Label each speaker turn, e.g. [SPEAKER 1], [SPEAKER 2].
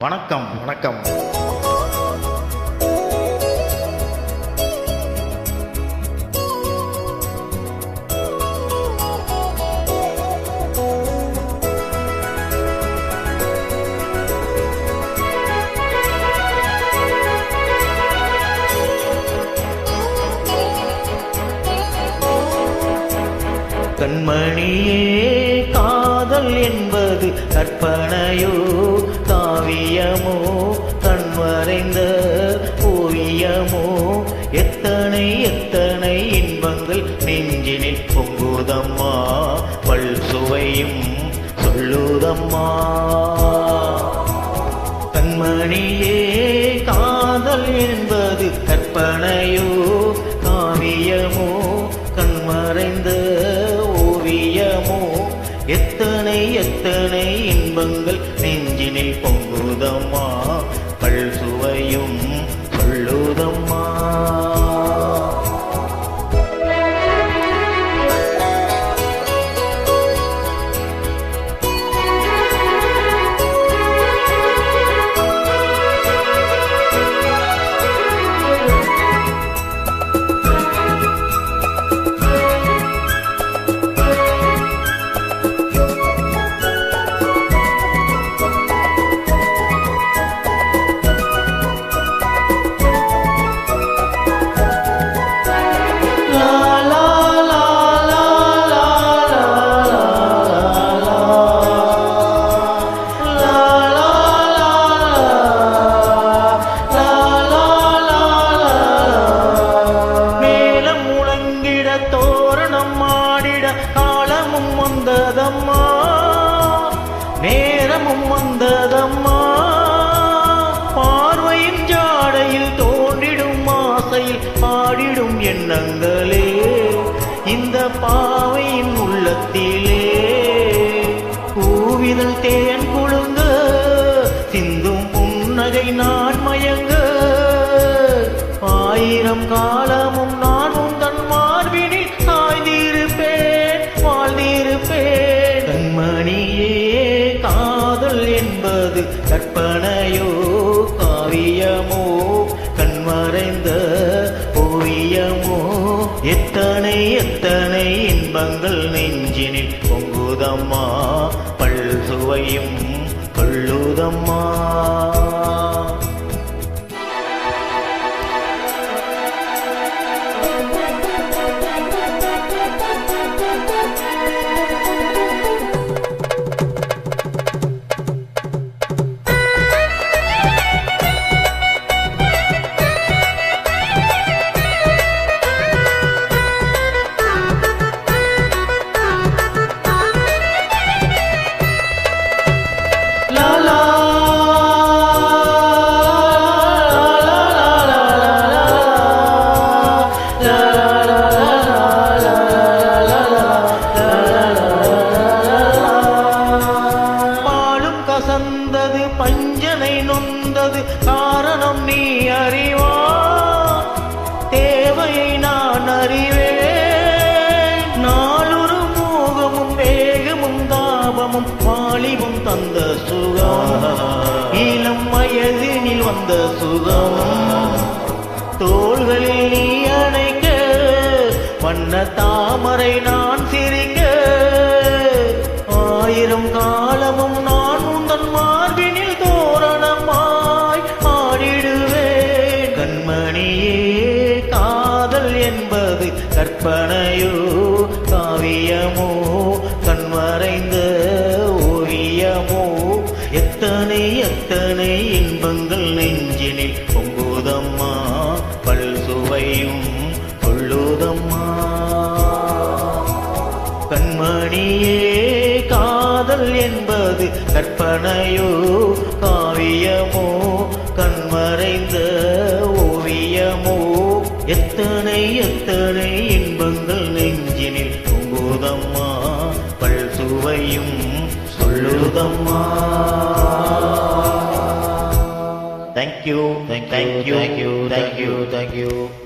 [SPEAKER 1] வணக்கம் வணக்கம். கண்மணியே, காதல் என்பது கற்பனையோ காவியமோ கண்வரைந்த ஓவியமோ? எத்தனை எத்தனை இன்பங்கள் நெஞ்சினில் பொங்குதம்மா, பல் சுவையும் சொல்லுதம்மா. கண்மணியே, காதல் என்பது கற்பனையோ காவியமோ கண்மறைந்த ஓவியமோ? எத்தனை எத்தனை இன்பங்கள் நெஞ்சினில் பொங்குதம்மா, பல் சுவையும் சொல்லுதம்மா. காலமும் வந்ததம்மா, நேரமும் வந்ததம்மா. பார்வையின் ஜாடையில் தோன்றிடும் ஆசையில் பாடிடும் எண்ணங்களே, இந்த பாவையின் உள்ளத்திலே பூவிதழ் தேன் குழுங்க சிந்தும் புன்னகை நான் மயங்க. ஆயிரம் காலமும் நான் உந்தன் மார்பினில் சாய்ந்திருப்பேன், வாழ்ந்திருப்பேன். கண்மணியே, காதல் என்பது கற்பனையோ காவியமோ கண்மறைந்த ஓவியமோ? எத்தனை எத்தனை இன்பங்கள் நெஞ்சினில் பொங்குதம்மா, பல் சுவையும் கொள்ளுதம்மா. கசந்தது பஞ்சனை நொந்தது காரணம் நீ அறிவா, தேவையை நான் அறிவேன். நாளொரு மோகமும் வேகமும் தாபமும் வாலிபம் தந்த சுகம், இளம் வயதினில் வந்த சுகம். தோள்களில் நீ அணைக்க வண்ண தாமரை நான் சிரிக்க. ஆயிரம் காலமும் நான் உந்தன் மார்பினில் தோரணமாய் ஆடிடுவேன். கண்மணியே, காதல் என்பது கற்பனையோ காவியமோ கண்மறைந்த ஓவியமோ? எத்தனை எத்தனை இன்பங்கள் நெஞ்சினில் பொங்குதம்மா, பல் சுவையும் கொள்ளுதம்மா. கண்மணியே, காதல் என்பது கற்பனையோ காவியமோ கண்மறைந்த ஓவியமோ? எத்தனை எத்தனை இன்பங்கள் நெஞ்சினில் பொங்குதம்மா, பல் சுவையும் சொல்லுதம்மா. Thank you, thank you, thank you, thank you, thank you.